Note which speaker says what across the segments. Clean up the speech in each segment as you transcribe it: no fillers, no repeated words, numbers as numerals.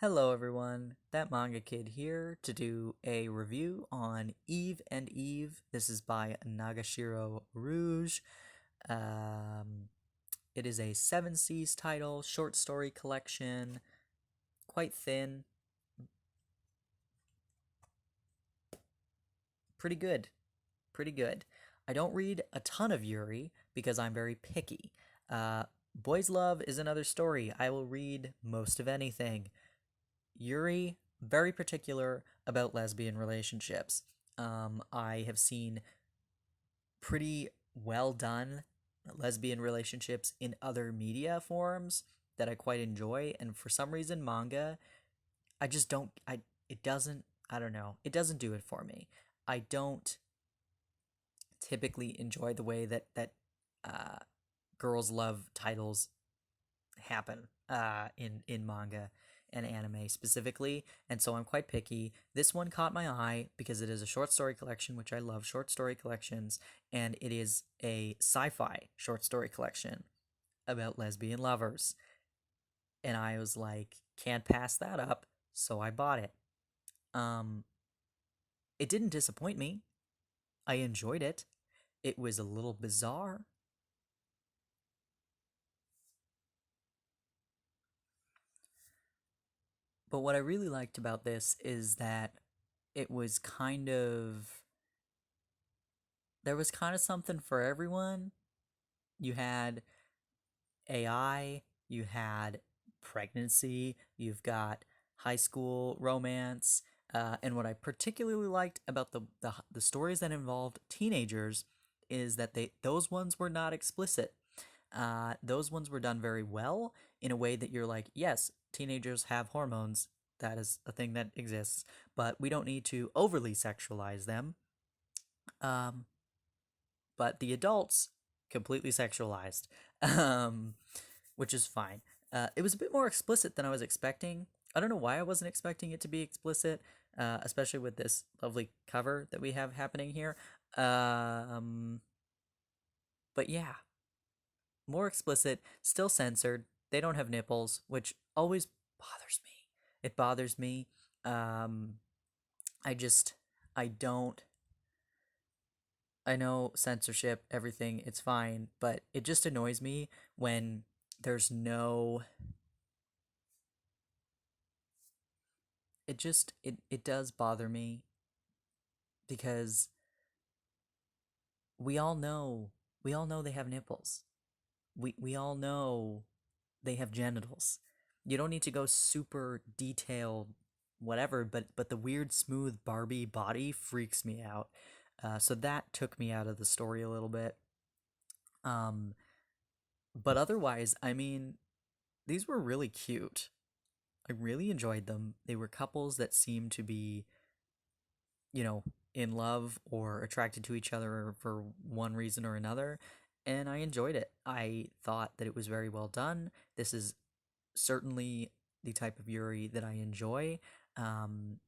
Speaker 1: Hello everyone, that manga kid here to do a review on Eve and Eve. This is by Nagashiro Rouge. Um, it is a Seven Seas title, short story collection, quite thin, pretty good, pretty good. I don't read a ton of Yuri because I'm very picky. Boys Love is another story. I will read most of anything. Yuri, very particular about lesbian relationships. I have seen pretty well done lesbian relationships in other media forms that I quite enjoy, and for some reason, manga, I just don't. It doesn't. I don't know. It doesn't do it for me. I don't typically enjoy the way that uh, girls love titles happen in manga and anime specifically, and so I'm quite picky. This one caught my eye because it is a short story collection, which I love short story collections, and it is a sci-fi short story collection about lesbian lovers. And I was like, can't pass that up, so I bought it. Um it didn't disappoint me. I enjoyed it. It was a little bizarre. But what I really liked about this is that it was kind of there was kind of something for everyone. You had AI, you had pregnancy, you've got high school romance, and what I particularly liked about the stories that involved teenagers is that those ones were not explicit. Those ones were done very well in a way that you're like, yes, teenagers have hormones. That is a thing that exists, but we don't need to overly sexualize them. Um, but the adults completely sexualized, um, which is fine. It was a bit more explicit than I was expecting. I don't know why I wasn't expecting it to be explicit, especially with this lovely cover that we have happening here. Um, but yeah, more explicit, still censored. They don't have nipples, which always bothers me. It bothers me. Um, I just, I don't I know censorship, everything, it's fine, but it just annoys me when there's no it does bother me because we all know we all know they have nipples. We all know they have genitals. You don't need to go super detailed whatever, but the weird smooth Barbie body freaks me out. So that took me out of the story a little bit. Um but otherwise, I mean, these were really cute. I really enjoyed them. They were couples that seemed to be, you know, in love or attracted to each other for one reason or another, and I enjoyed it. I thought that it was very well done. This is certainly the type of Yuri that I enjoy. Um,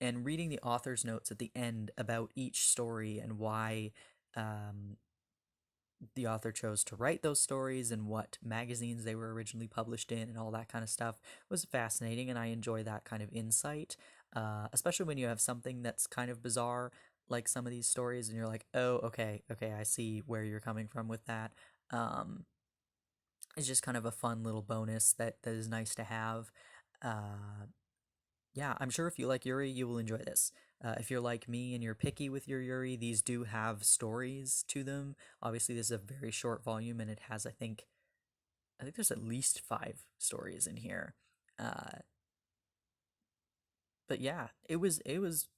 Speaker 1: and reading the author's notes at the end about each story and why um, the author chose to write those stories and what magazines they were originally published in and all that kind of stuff was fascinating, and I enjoy that kind of insight, especially when you have something that's kind of bizarre like some of these stories and you're like, oh, okay, I see where you're coming from with that. um, it's just kind of a fun little bonus that is nice to have. uh, yeah, I'm sure if you like Yuri, you will enjoy this. If you're like me and you're picky with your Yuri, these do have stories to them. Obviously, this is a very short volume, and it has, I think there's at least 5 stories in here. Uh, but yeah, it was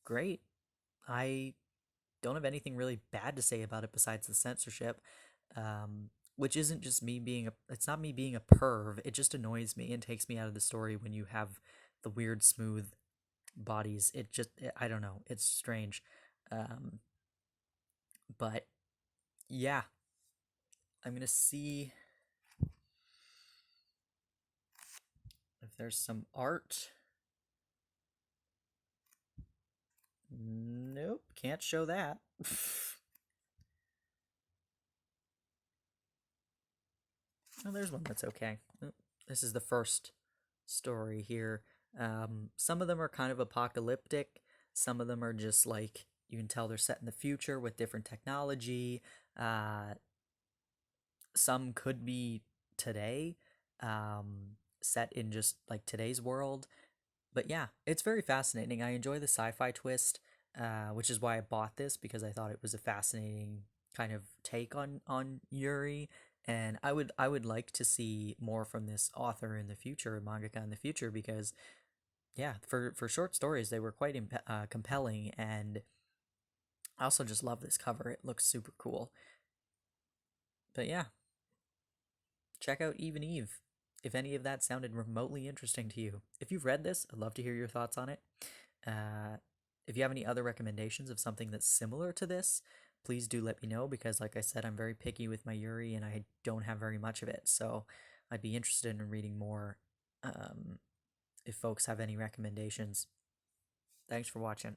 Speaker 1: great. I don't have anything really bad to say about it besides the censorship, which isn't just me being it's not me being a perv. It just annoys me and takes me out of the story when you have the weird smooth bodies. I don't know, it's strange. um but yeah, I'm gonna see if there's some art. Nope, can't show that. Oh, there's one that's okay. Oh, this is the first story here. Some of them are kind of apocalyptic. Some of them are just like you can tell they're set in the future with different technology. Uh, some could be today, set in just like today's world. But yeah, it's very fascinating. I enjoy the sci-fi twist, which is why I bought this because I thought it was a fascinating kind of take on Yuri, and I would like to see more from this author in the future, mangaka in the future, because yeah, for short stories they were quite compelling, and I also just love this cover. It looks super cool. But yeah, check out Eve and Eve if any of that sounded remotely interesting to you. If you've read this, I'd love to hear your thoughts on it. Uh, if you have any other recommendations of something that's similar to this, please do let me know because, like I said, I'm very picky with my Yuri and I don't have very much of it. So I'd be interested in reading more if folks have any recommendations. Thanks for watching.